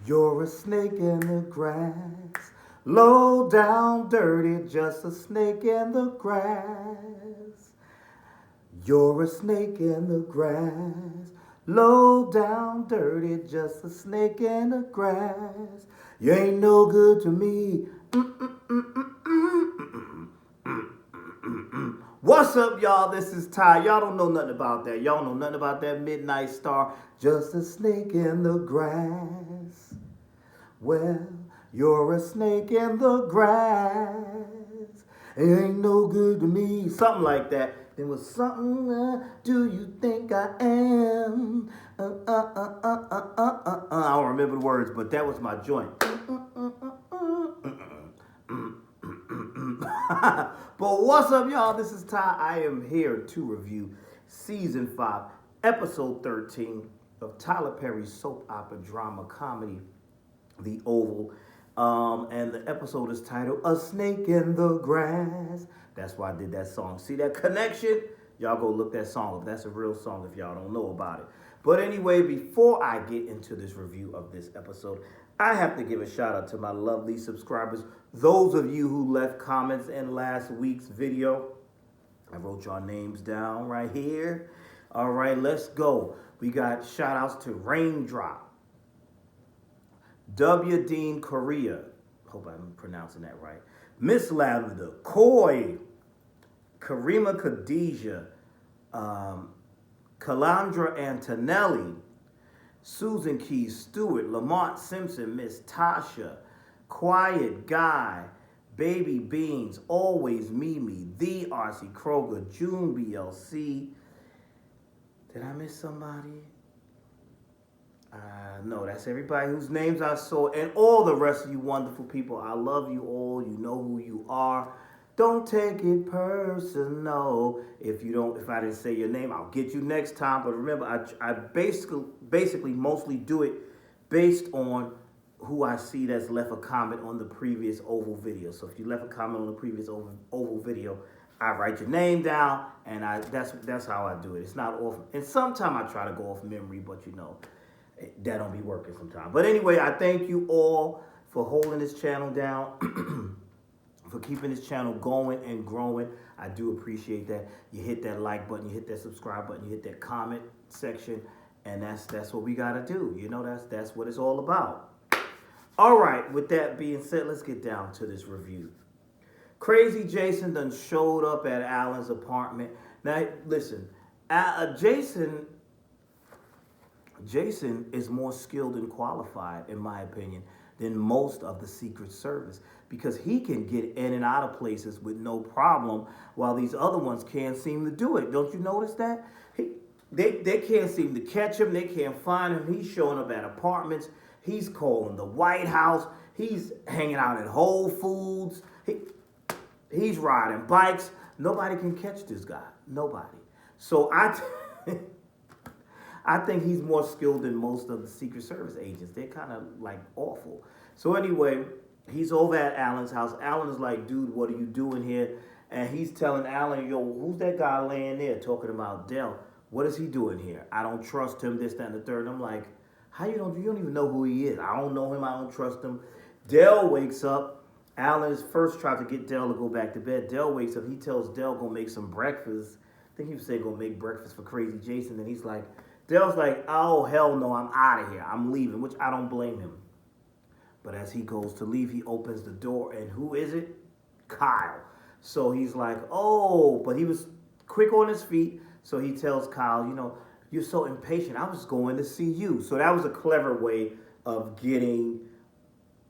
You're a snake in the grass, low down, dirty, just a snake in the grass. You're a snake in the grass, low down, dirty, just a snake in the grass. You ain't no good to me. What's up, y'all? This is Ty. Y'all don't know nothing about that. Y'all know nothing about that midnight star. Just a snake in the grass. Well, you're a snake in the grass. It ain't no good to me. Something like that. There was something. Do you think I am? I don't remember the words, but that was my joint. But what's up, y'all? This is Ty. I am here to review Season 5, Episode 13 of Tyler Perry's soap opera drama comedy, The Oval. And the episode is titled A Snake in the Grass. That's why I did that song. See that connection? Y'all go look that song up. That's a real song if y'all don't know about it. But anyway, before I get into this review of this episode, I have to give a shout out to my lovely subscribers. Those of you who left comments in last week's video. I wrote your names down right here. All right, let's go. We got shout outs to Raindrop, W. Dean Korea. Hope I'm pronouncing that right. Miss Lavender, Coy, Karima Khadijah, Calandra Antonelli, Susan Keys Stewart, Lamont Simpson, Miss Tasha, Quiet Guy, Baby Beans, Always Mimi, The R.C. Kroger, June BLC. Did I miss somebody? No, that's everybody whose names I saw, and all the rest of you wonderful people. I love you all. You know who you are. Don't take it personal. If I didn't say your name, I'll get you next time. But remember, I basically mostly do it based on who I see that's left a comment on the previous Oval video. So if you left a comment on the previous Oval video, I write your name down, and that's how I do it. It's not off, and sometimes I try to go off memory, but that don't be working sometimes. But anyway, I thank you all for holding this channel down, for keeping this channel going and growing. I do appreciate that. You hit that like button, you hit that subscribe button, you hit that comment section, and that's what we gotta do. That's what it's all about. All right, with that being said, let's get down to this review. Crazy Jason done showed up at Alan's apartment. Now, listen, Jason is more skilled and qualified, in my opinion, than most of the Secret Service, because he can get in and out of places with no problem, while these other ones can't seem to do it. Don't you notice that? They can't seem to catch him. They can't find him. He's showing up at apartments. He's calling the White House. He's hanging out at Whole Foods. He's riding bikes. Nobody can catch this guy. Nobody. So I think he's more skilled than most of the Secret Service agents. They're kind of like awful. So anyway, he's over at Alan's house. Alan is like, dude, what are you doing here? And he's telling Alan, yo, who's that guy laying there talking about Dell? What is he doing here? I don't trust him, this, that, and the third. And I'm like, you don't even know who he is. I don't know him. I don't trust him. Dell wakes up. Alan is first trying to get Dell to go back to bed. Dell wakes up. He tells Dell go make some breakfast. I think he was saying go make breakfast for Crazy Jason. And he's like, Dell's like, oh, hell no, I'm out of here. I'm leaving, which I don't blame him. But as he goes to leave, he opens the door, and who is it? Kyle. So he's like, oh, but he was quick on his feet. So he tells Kyle, you're so impatient. I was going to see you. So that was a clever way of getting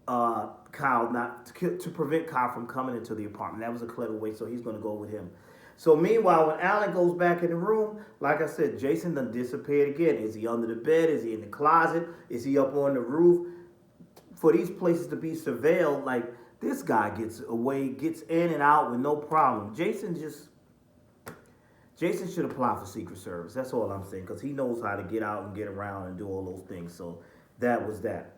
Kyle to prevent Kyle from coming into the apartment. That was a clever way. So he's going to go with him. So meanwhile, when Alan goes back in the room, like I said, Jason done disappeared again. Is he under the bed? Is he in the closet? Is he up on the roof? For these places to be surveilled, like this guy gets in and out with no problem. Jason should apply for Secret Service. That's all I'm saying, because he knows how to get out and get around and do all those things. So that was that.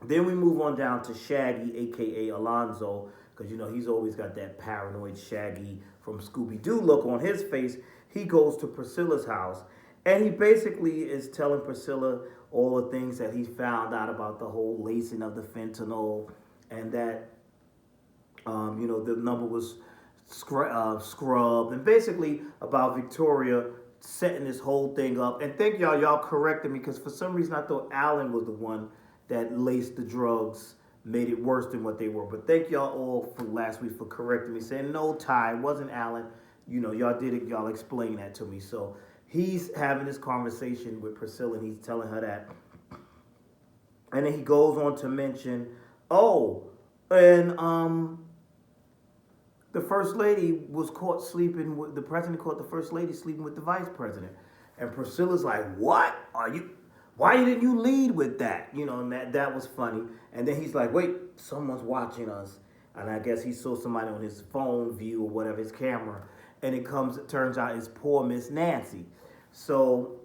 Then we move on down to Shaggy, a.k.a. Alonzo, because, he's always got that paranoid Shaggy from Scooby-Doo look on his face. He goes to Priscilla's house, and he basically is telling Priscilla all the things that he found out about the whole lacing of the fentanyl, and that the number was scrubbed, and basically about Victoria setting this whole thing up. And thank y'all corrected me, because for some reason I thought Alan was the one that laced the drugs, made it worse than what they were. But thank y'all all for last week for correcting me, saying no, Ty, it wasn't Alan. Y'all did it. Y'all explained that to me. So he's having this conversation with Priscilla, and he's telling her that. And then he goes on to mention, and the first lady was caught sleeping with, the president caught the first lady sleeping with the vice president. And Priscilla's like, what? Why didn't you lead with that? And that was funny. And then he's like, wait, someone's watching us. And I guess he saw somebody on his phone view or whatever, his camera. And it turns out it's poor Miss Nancy. So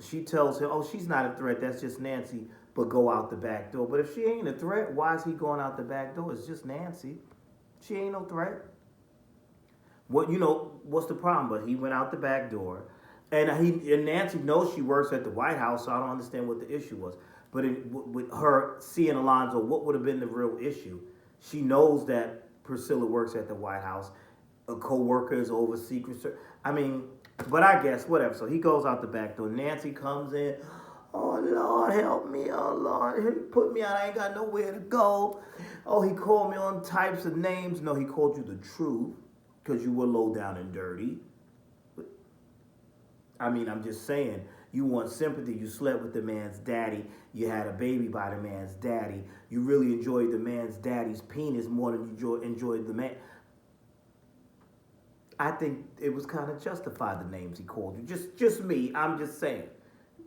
she tells him, she's not a threat, that's just Nancy, but go out the back door. But if she ain't a threat, why is he going out the back door? It's just Nancy. She ain't no threat. What's the problem? But he went out the back door. And Nancy knows she works at the White House, so I don't understand what the issue was. But with her seeing Alonzo, what would have been the real issue? She knows that Priscilla works at the White House. A co-worker is over Secret Service. But I guess, whatever. So he goes out the back door. Nancy comes in. Oh, Lord, help me. Oh, Lord, he put me out. I ain't got nowhere to go. Oh, he called me on types of names. No, he called you the truth because you were low down and dirty. I'm just saying, you want sympathy. You slept with the man's daddy. You had a baby by the man's daddy. You really enjoyed the man's daddy's penis more than you enjoyed the man. I think it was kind of justified, the names he called you. Just me. I'm just saying.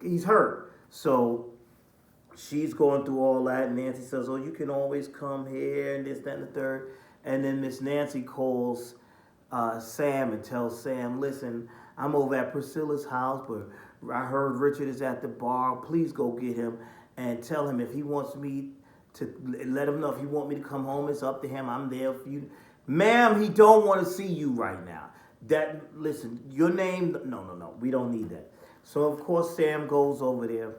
He's hurt. So she's going through all that. And Nancy says, you can always come here and this, that, and the third. And then Miss Nancy calls Sam and tells Sam, listen, I'm over at Priscilla's house, but I heard Richard is at the bar. Please go get him and tell him if he wants me to, let him know if he want me to come home. It's up to him. I'm there for you. Ma'am, he don't want to see you right now. Listen, your name, no, we don't need that. So, of course, Sam goes over there,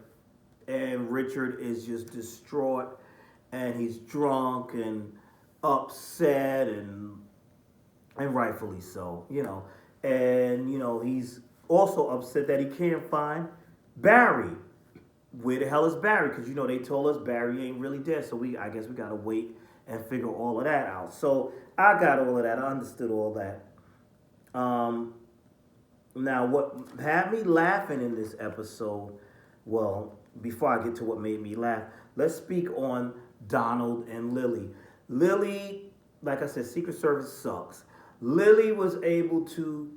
and Richard is just distraught, and he's drunk and upset, and rightfully so, And, he's also upset that he can't find Barry. Where the hell is Barry? Because, they told us Barry ain't really dead, so I guess we got to wait and figure all of that out. So I got all of that. I understood all that. Now, what had me laughing in this episode, well, before I get to what made me laugh, let's speak on Donald and Lily. Lily, like I said, Secret Service sucks. Lily was able to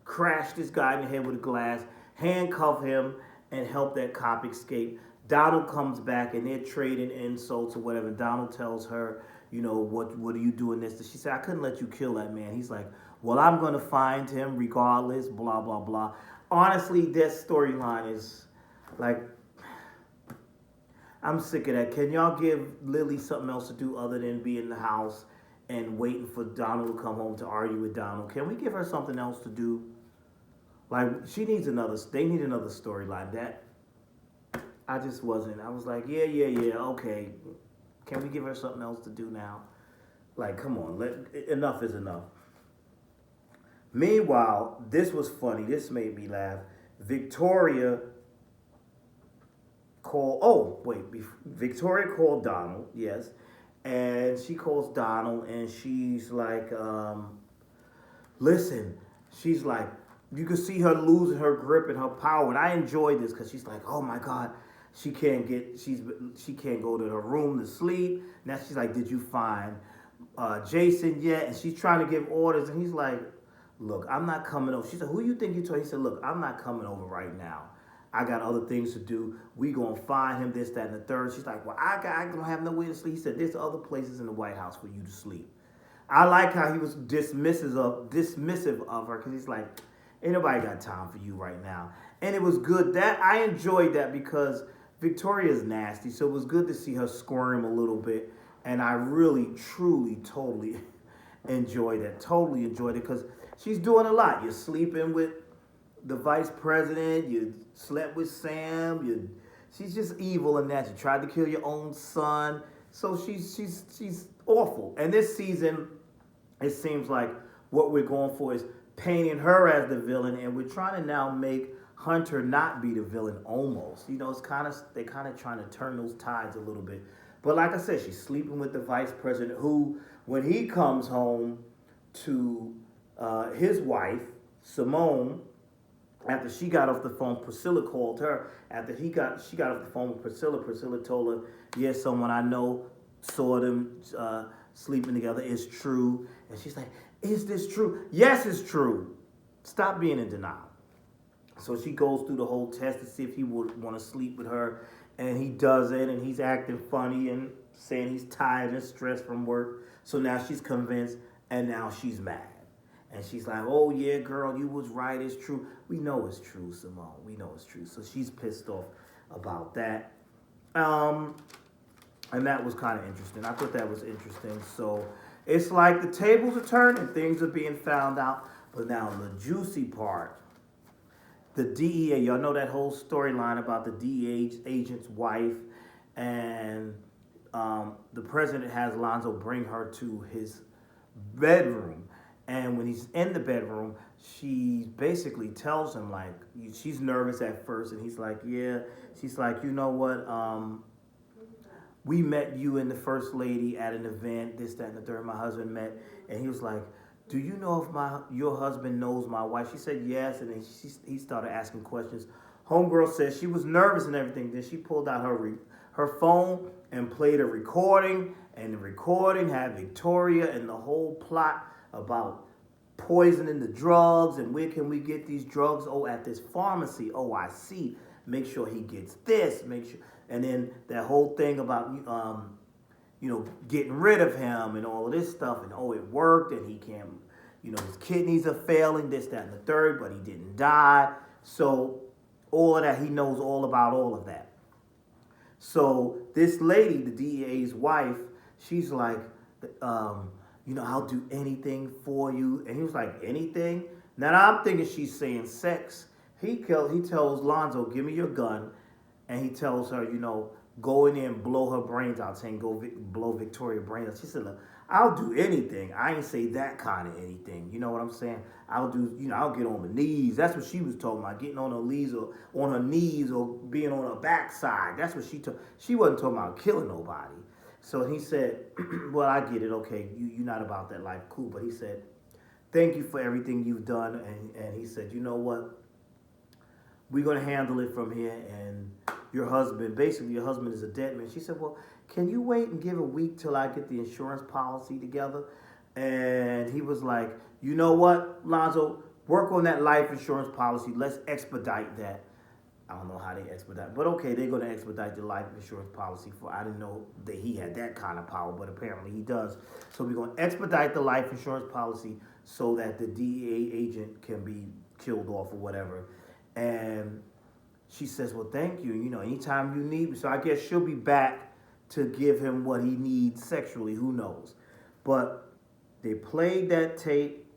crash this guy in the head with a glass, handcuff him, and help that cop escape. Donald comes back, and they're trading insults or whatever. Donald tells her, what are you doing this? She said, I couldn't let you kill that man. He's like, well, I'm going to find him regardless, blah, blah, blah. Honestly, that storyline is like, I'm sick of that. Can y'all give Lily something else to do other than be in the house and waiting for Donald to come home to argue with Donald? Can we give her something else to do? Like, they need another storyline. That, I just wasn't. I was like, yeah, okay. Can we give her something else to do now? Like, come on, enough is enough. Meanwhile, this was funny. This made me laugh. Victoria called Donald, yes. And she calls Donald, and she's like, listen, she's like, you can see her losing her grip and her power. And I enjoy this because she's like, oh my God, she can't go to her room to sleep. Now she's like, did you find Jason yet? And she's trying to give orders, and he's like, look, I'm not coming over. She said, who you think you told? He said, look, I'm not coming over right now. I got other things to do. We gonna find him, this, that, and the third. She's like, well, I don't have nowhere to sleep. He said, there's other places in the White House for you to sleep. I like how he was dismissive of her, because he's like, ain't nobody got time for you right now. And it was good. That I enjoyed that because Victoria's nasty, so it was good to see her squirm a little bit. And I really, truly, totally enjoyed it. Totally enjoyed it because she's doing a lot. You're sleeping with the vice president. You slept with Sam. You're she's just evil in that. You tried to kill your own son. So she's awful. And this season, it seems like what we're going for is painting her as the villain, and we're trying to now make Hunter not be the villain almost. It's they're kind of trying to turn those tides a little bit. But like I said, she's sleeping with the vice president who, when he comes home to his wife, Simone, after she got off the phone, Priscilla called her. After she got off the phone with Priscilla, Priscilla told her, yes, someone I know saw them sleeping together. It's true. And she's like, is this true? Yes, it's true. Stop being in denial. So she goes through the whole test to see if he would want to sleep with her. And he doesn't. And he's acting funny and saying he's tired and stressed from work. So now she's convinced, and now she's mad. And she's like, oh, yeah, girl, you was right. It's true. We know it's true, Simone. We know it's true. So she's pissed off about that. And that was kind of interesting. I thought that was interesting. So it's like the tables are turning. Things are being found out. But now the juicy part, the DEA, y'all know that whole storyline about the DEA agent's wife. And the president has Lonzo bring her to his bedroom. And when he's in the bedroom, she basically tells him, like, she's nervous at first. And he's like, yeah. She's like, you know what? We met you and the first lady at an event, this, that, and the third. My husband met. And he was like, do you know if your husband knows my wife? She said yes. And then he started asking questions. Homegirl said she was nervous and everything. Then she pulled out her phone and played a recording. And the recording had Victoria and the whole plot about poisoning the drugs and where can we get these drugs? Oh, at this pharmacy. Oh, I see. Make sure he gets this. Make sure. And then that whole thing about getting rid of him and all of this stuff. And oh, it worked. And he can't. His kidneys are failing. This, that, and the third. But he didn't die. So all of that, he knows all about all of that. So this lady, the DEA's wife, she's like, I'll do anything for you. And he was like, anything? Now I'm thinking she's saying sex. He tells Lonzo, give me your gun. And he tells her, go in there and blow her brains out, saying go blow Victoria's brains out. She said, look, I'll do anything. I ain't say that kind of anything. You know what I'm saying? I'll get on my knees. That's what she was talking about, getting on her knees or being on her backside. That's what she wasn't talking about killing nobody. So he said, well, I get it. Okay, you're not about that life. Cool. But he said, thank you for everything you've done. And he said, you know what? We're going to handle it from here. And your husband is a dead man. She said, well, can you wait and give a week till I get the insurance policy together? And he was like, you know what, Lonzo, work on that life insurance policy. Let's expedite that. I don't know how they expedite, but okay, they're going to expedite the life insurance policy I didn't know that he had that kind of power, but apparently he does. So we're going to expedite the life insurance policy so that the DEA agent can be killed off or whatever. And she says, well, thank you. Anytime you need me. So I guess she'll be back to give him what he needs sexually. Who knows? But they played that tape.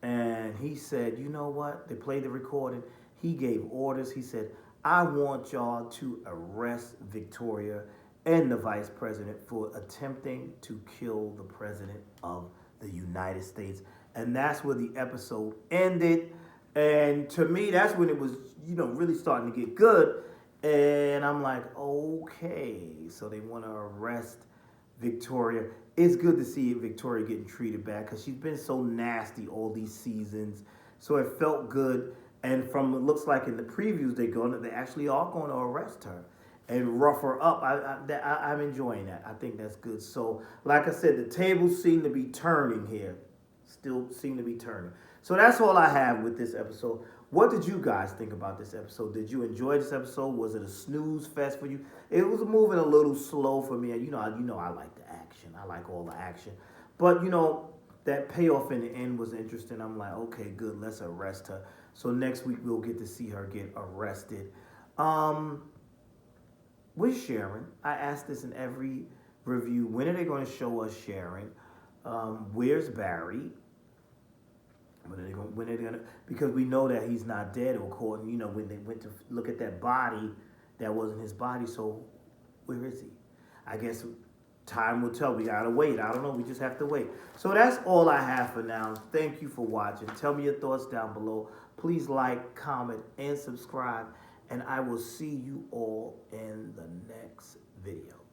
And he said, you know what? They played the recording. He gave orders. He said, I want y'all to arrest Victoria and the vice president for attempting to kill the president of the United States. And that's where the episode ended. And to me, that's when it was, really starting to get good. And I'm like, okay, so they want to arrest Victoria. It's good to see Victoria getting treated bad because she's been so nasty all these seasons. So it felt good. And from it looks like in the previews, they actually are going to arrest her and rough her up. I'm enjoying that. I think that's good. So, like I said, the tables seem to be turning here. Still seem to be turning. So that's all I have with this episode. What did you guys think about this episode? Did you enjoy this episode? Was it a snooze fest for you? It was moving a little slow for me. I like the action. I like all the action. But, that payoff in the end was interesting. I'm like, okay, good. Let's arrest her. So next week we'll get to see her get arrested. With Sharon, I asked this in every review. When are they going to show us Sharon? Where's Barry? When they're gonna, because we know that he's not dead, according, when they went to look at that body, that wasn't his body. So where is he? I guess time will tell. We gotta wait. I don't know. We just have to wait. So that's all I have for now. Thank you for watching. Tell me your thoughts down below. Please like, comment, and subscribe. And I will see you all in the next video.